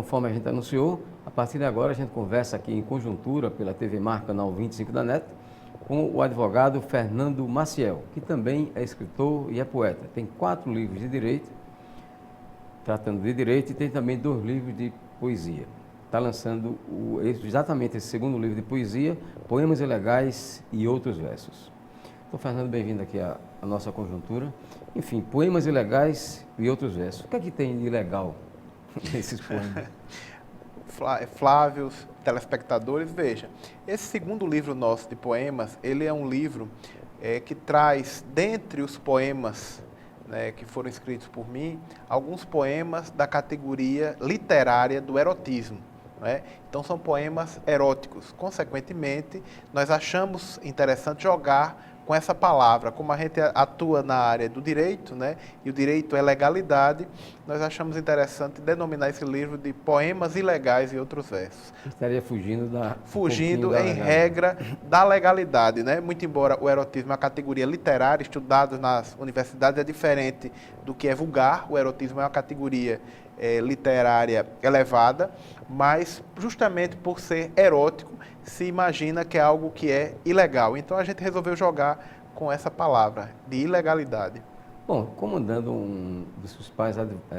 conforme a gente anunciou, a partir de agora a gente conversa aqui em conjuntura pela TV Mar, canal 25 da NET, com o advogado Fernando Maciel, que também é escritor e é poeta. Tem 4 livros de direito, tratando de direito, e tem também 2 livros de poesia. Está lançando exatamente esse segundo livro de poesia, Poemas Ilegais e Outros Versos. Então, Fernando, bem-vindo aqui à nossa conjuntura. Enfim, Poemas Ilegais e Outros Versos. O que é que tem de ilegal nesses poemas? Flávio, telespectadores, veja, esse segundo livro nosso de poemas, ele é um livro que traz, dentre os poemas, né, que foram escritos por mim, alguns poemas da categoria literária do erotismo. Né? Então são poemas eróticos. Consequentemente, nós achamos interessante jogar com essa palavra. Como a gente atua na área do direito, né, e o direito é legalidade, nós achamos interessante denominar esse livro de Poemas Ilegais e Outros Versos. Estaria fugindo em regra da legalidade, né? Muito embora o erotismo é uma categoria literária, estudado nas universidades, é diferente do que é vulgar. O erotismo é uma categoria literária elevada, mas justamente por ser erótico, se imagina que é algo que é ilegal. Então a gente resolveu jogar com essa palavra, de ilegalidade. Bom, comandando um dos principais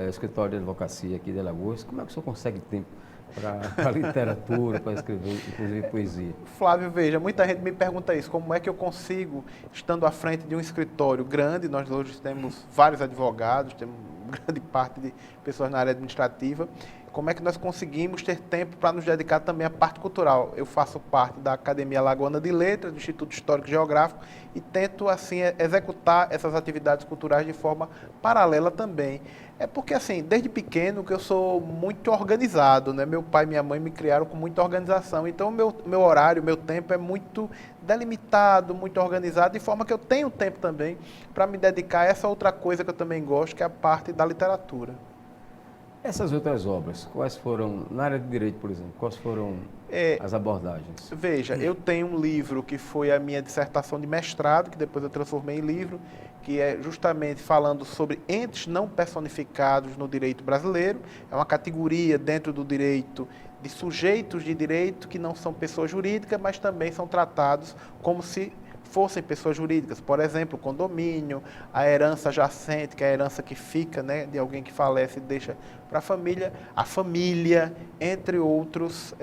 escritórios de advocacia aqui de Alagoas, como é que o senhor consegue tempo para literatura, para escrever, inclusive poesia? Flávio, veja, muita gente me pergunta isso, como é que eu consigo, estando à frente de um escritório grande, nós hoje temos vários advogados, temos grande parte de pessoas na área administrativa, como é que nós conseguimos ter tempo para nos dedicar também à parte cultural? Eu faço parte da Academia Alagoana de Letras, do Instituto Histórico e Geográfico, e tento, assim, executar essas atividades culturais de forma paralela também. É porque, assim, desde pequeno que eu sou muito organizado, né? Meu pai e minha mãe me criaram com muita organização, então meu horário, meu tempo é muito delimitado, muito organizado, de forma que eu tenho tempo também para me dedicar a essa outra coisa que eu também gosto, que é a parte da literatura. Essas outras obras, quais foram, na área de direito, por exemplo, quais foram as abordagens? Veja, eu tenho um livro que foi a minha dissertação de mestrado, que depois eu transformei em livro, que é justamente falando sobre entes não personificados no direito brasileiro. É uma categoria dentro do direito de sujeitos de direito que não são pessoas jurídicas, mas também são tratados como se fossem pessoas jurídicas. Por exemplo, o condomínio, a herança jacente, que é a herança que fica, né, de alguém que falece e deixa para a família, entre outros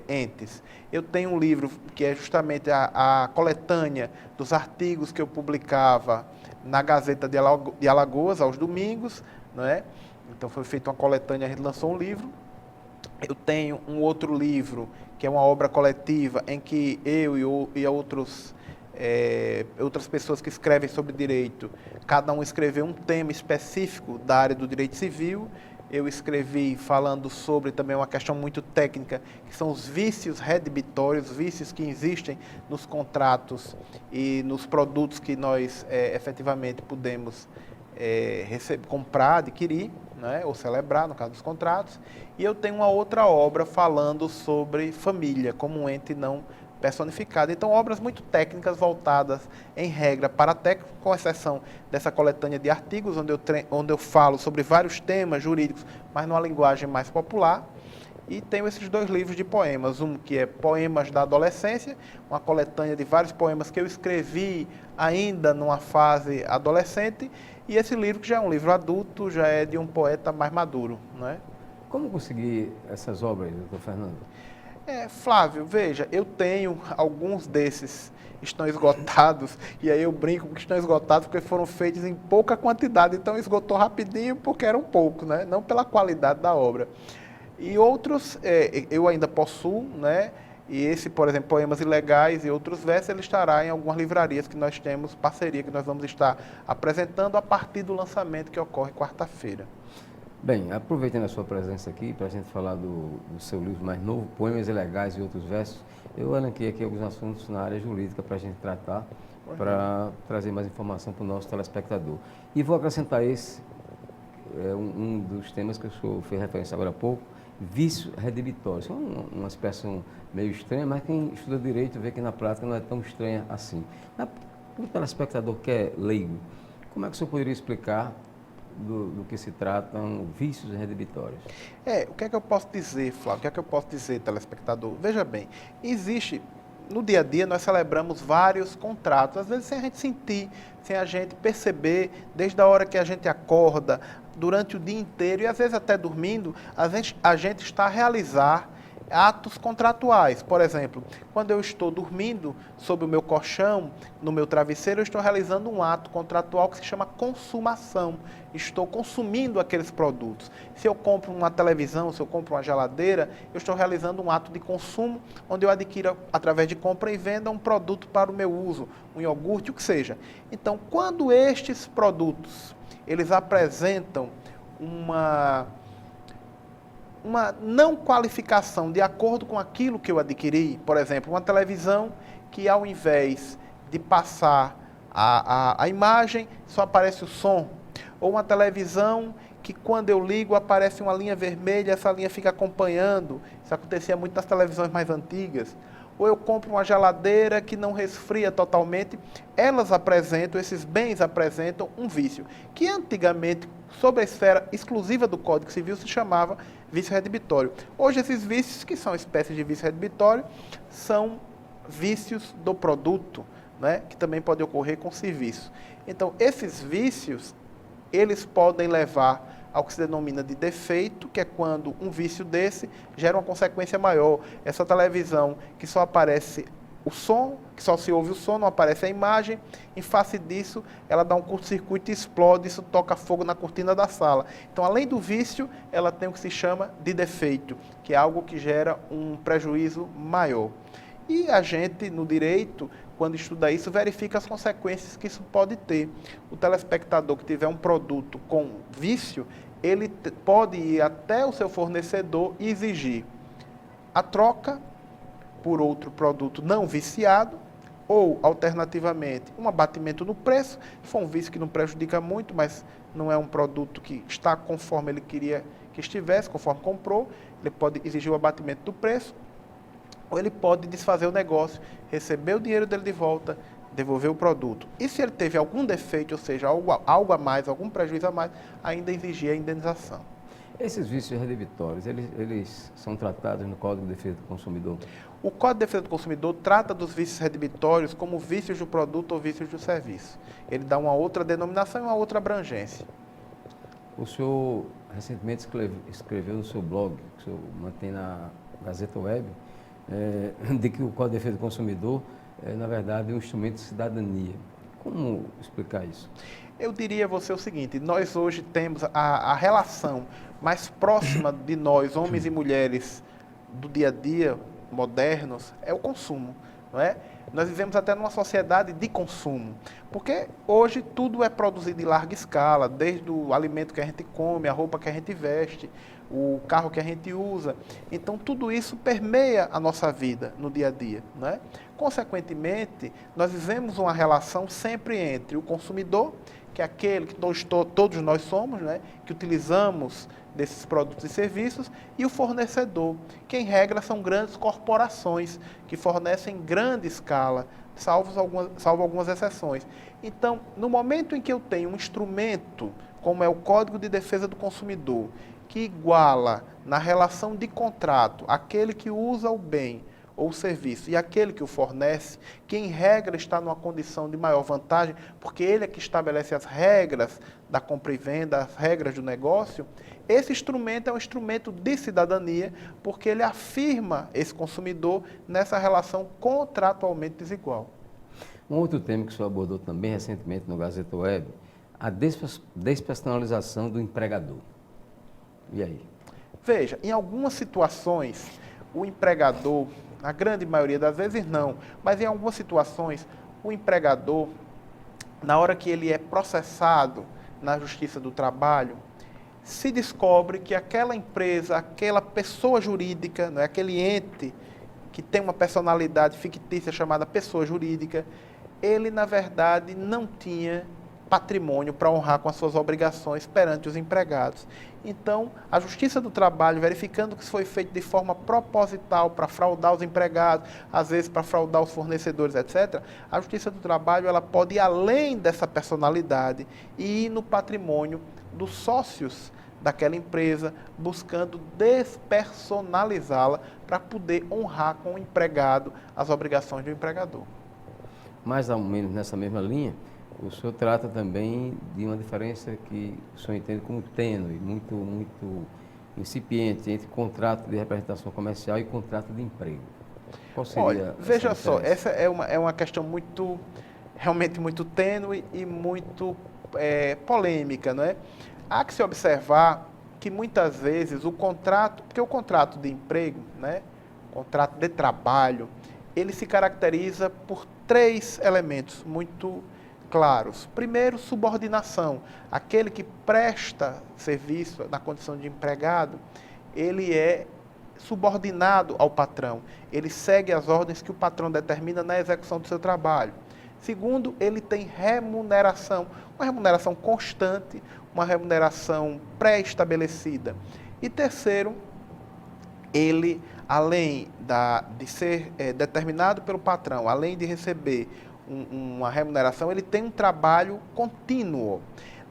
entes. Eu tenho um livro que é justamente a coletânea dos artigos que eu publicava na Gazeta de Alagoas, aos domingos, né? Então foi feita uma coletânea, a gente lançou um livro. Eu tenho um outro livro, que é uma obra coletiva, em que eu e outras pessoas que escrevem sobre direito, cada um escreveu um tema específico da área do direito civil. Eu escrevi falando sobre também uma questão muito técnica, que são os vícios redibitórios, vícios que existem nos contratos e nos produtos que nós efetivamente podemos comprar, adquirir, né, ou celebrar, no caso dos contratos. E eu tenho uma outra obra falando sobre família, como um ente não personificado. Então, obras muito técnicas voltadas, em regra, para técnico, com exceção dessa coletânea de artigos, onde eu falo sobre vários temas jurídicos, mas numa linguagem mais popular. E tenho esses 2 livros de poemas, um que é Poemas da Adolescência, uma coletânea de vários poemas que eu escrevi ainda numa fase adolescente, e esse livro que já é um livro adulto, já é de um poeta mais maduro, não é? Como conseguir essas obras, doutor Fernando? Flávio, veja, eu tenho alguns desses estão esgotados, e aí eu brinco que estão esgotados porque foram feitos em pouca quantidade, então esgotou rapidinho porque eram poucos, né? Não pela qualidade da obra. E outros eu ainda possuo, né? E esse, por exemplo, Poemas Ilegais e Outros Versos, ele estará em algumas livrarias que nós temos parceria, que nós vamos estar apresentando a partir do lançamento que ocorre quarta-feira. Bem, aproveitando a sua presença aqui para a gente falar do seu livro mais novo, Poemas Ilegais e Outros Versos, eu elenquei aqui alguns assuntos na área jurídica para a gente tratar, para trazer mais informação para o nosso telespectador. E vou acrescentar esse, um dos temas que o senhor fez referência agora há pouco, vício redibitório. Isso é uma expressão meio estranha, mas quem estuda direito vê que na prática não é tão estranha assim. Mas para o telespectador que é leigo, como é que o senhor poderia explicar do que se tratam vícios redibitórios? O que é que eu posso dizer, Flávio? O que é que eu posso dizer, telespectador? Veja bem, existe, no dia a dia nós celebramos vários contratos, às vezes sem a gente sentir, sem a gente perceber, desde a hora que a gente acorda, durante o dia inteiro e às vezes até dormindo, a gente está a realizar atos contratuais. Por exemplo, quando eu estou dormindo sobre o meu colchão, no meu travesseiro, eu estou realizando um ato contratual que se chama consumação. Estou consumindo aqueles produtos. Se eu compro uma televisão, se eu compro uma geladeira, eu estou realizando um ato de consumo, onde eu adquiro, através de compra e venda, um produto para o meu uso, um iogurte, o que seja. Então, quando estes produtos, eles apresentam uma não qualificação de acordo com aquilo que eu adquiri, por exemplo, uma televisão que ao invés de passar a imagem, só aparece o som, ou uma televisão que quando eu ligo aparece uma linha vermelha, essa linha fica acompanhando, isso acontecia muito nas televisões mais antigas, ou eu compro uma geladeira que não resfria totalmente, esses bens apresentam um vício, que antigamente, sob a esfera exclusiva do Código Civil, se chamava vício redibitório. Hoje esses vícios, que são espécies de vício redibitório, são vícios do produto, né, que também pode ocorrer com serviço. Então, esses vícios, eles podem levar ao que se denomina de defeito, que é quando um vício desse gera uma consequência maior. Essa televisão que só aparece o som, que só se ouve o som, não aparece a imagem, em face disso, ela dá um curto-circuito e explode, isso toca fogo na cortina da sala. Então, além do vício, ela tem o que se chama de defeito, que é algo que gera um prejuízo maior. E a gente, no direito, quando estuda isso, verifica as consequências que isso pode ter. O telespectador que tiver um produto com vício, ele pode ir até o seu fornecedor e exigir a troca por outro produto não viciado, ou, alternativamente, um abatimento no preço. Se for um vício que não prejudica muito, mas não é um produto que está conforme ele queria que estivesse, conforme comprou, ele pode exigir o abatimento do preço, ou ele pode desfazer o negócio, receber o dinheiro dele de volta, devolver o produto. E se ele teve algum defeito, ou seja, algo a mais, algum prejuízo a mais, ainda exigir a indenização. Esses vícios redibitórios, eles são tratados no Código de Defesa do Consumidor? O Código de Defesa do Consumidor trata dos vícios redibitórios como vícios do produto ou vícios do serviço. Ele dá uma outra denominação e uma outra abrangência. O senhor recentemente escreveu no seu blog, que o senhor mantém na Gazeta Web, de que o Código de Defesa do Consumidor é, na verdade, um instrumento de cidadania. Como explicar isso? Eu diria a você o seguinte, nós hoje temos a relação mais próxima de nós, homens e mulheres, do dia a dia, modernos, é o consumo, não é? Nós vivemos até numa sociedade de consumo, porque hoje tudo é produzido em larga escala, desde o alimento que a gente come, a roupa que a gente veste, o carro que a gente usa. Então, tudo isso permeia a nossa vida no dia a dia, não é? Consequentemente, nós vivemos uma relação sempre entre o consumidor, que é aquele que todos nós somos, né, que utilizamos desses produtos e serviços, e o fornecedor, que em regra são grandes corporações que fornecem em grande escala, salvo algumas exceções. Então, no momento em que eu tenho um instrumento, como é o Código de Defesa do Consumidor, que iguala na relação de contrato aquele que usa o bem ou o serviço e aquele que o fornece, que em regra está numa condição de maior vantagem, porque ele é que estabelece as regras da compra e venda, as regras do negócio, esse instrumento é um instrumento de cidadania, porque ele afirma esse consumidor nessa relação contratualmente desigual. Um outro tema que o senhor abordou também recentemente no Gazeta Web, a despersonalização do empregador. E aí? Veja, em algumas situações, o empregador, na grande maioria das vezes não, mas em algumas situações, o empregador, na hora que ele é processado na Justiça do Trabalho, se descobre que aquela empresa, aquela pessoa jurídica, não é, aquele ente que tem uma personalidade fictícia chamada pessoa jurídica, ele, na verdade, não tinha patrimônio para honrar com as suas obrigações perante os empregados. Então, a Justiça do Trabalho, verificando que isso foi feito de forma proposital para fraudar os empregados, às vezes para fraudar os fornecedores, etc., a Justiça do Trabalho ela pode ir além dessa personalidade e ir no patrimônio dos sócios daquela empresa, buscando despersonalizá-la para poder honrar com o empregado as obrigações do empregador. Mais ou menos nessa mesma linha, o senhor trata também de uma diferença que o senhor entende como tênue, muito incipiente entre contrato de representação comercial e contrato de emprego. Qual seria Olha, veja só, diferença? essa é uma questão realmente muito tênue e muito polêmica, não é? Há que se observar que muitas vezes porque o contrato de emprego, né, contrato de trabalho, ele se caracteriza por 3 elementos muito claros. Primeiro, subordinação. Aquele que presta serviço na condição de empregado, ele é subordinado ao patrão. Ele segue as ordens que o patrão determina na execução do seu trabalho. Segundo, ele tem remuneração, uma remuneração constante, uma remuneração pré-estabelecida. E terceiro, ele, além de ser determinado pelo patrão, além de receber uma remuneração, ele tem um trabalho contínuo.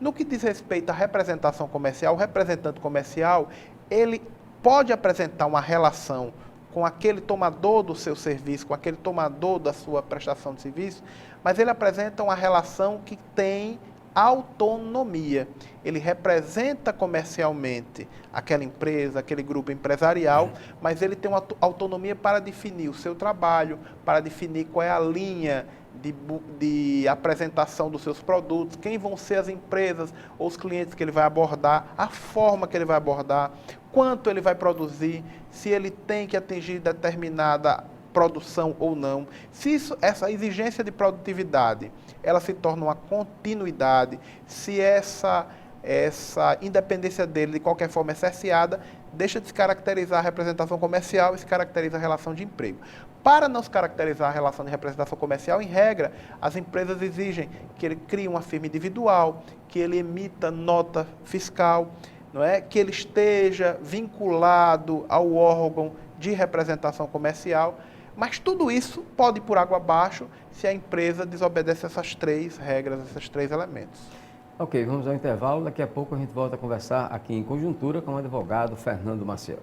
No que diz respeito à representação comercial, o representante comercial, ele pode apresentar uma relação com aquele tomador do seu serviço, com aquele tomador da sua prestação de serviço, mas ele apresenta uma relação que tem autonomia. Ele representa comercialmente aquela empresa, aquele grupo empresarial, mas ele tem uma autonomia para definir o seu trabalho, para definir qual é a linha de apresentação dos seus produtos, quem vão ser as empresas ou os clientes que ele vai abordar, a forma que ele vai abordar, quanto ele vai produzir, se ele tem que atingir determinada produção ou não. Se essa exigência de produtividade, ela se torna uma continuidade, se essa independência dele de qualquer forma é cerceada, deixa de se caracterizar a representação comercial e se caracteriza a relação de emprego. Para não se caracterizar a relação de representação comercial, em regra, as empresas exigem que ele crie uma firma individual, que ele emita nota fiscal, não é? Que ele esteja vinculado ao órgão de representação comercial, mas tudo isso pode ir por água abaixo se a empresa desobedece essas 3 regras, esses 3 elementos. Ok, vamos ao intervalo. Daqui a pouco a gente volta a conversar aqui em Conjuntura com o advogado Fernando Maciel.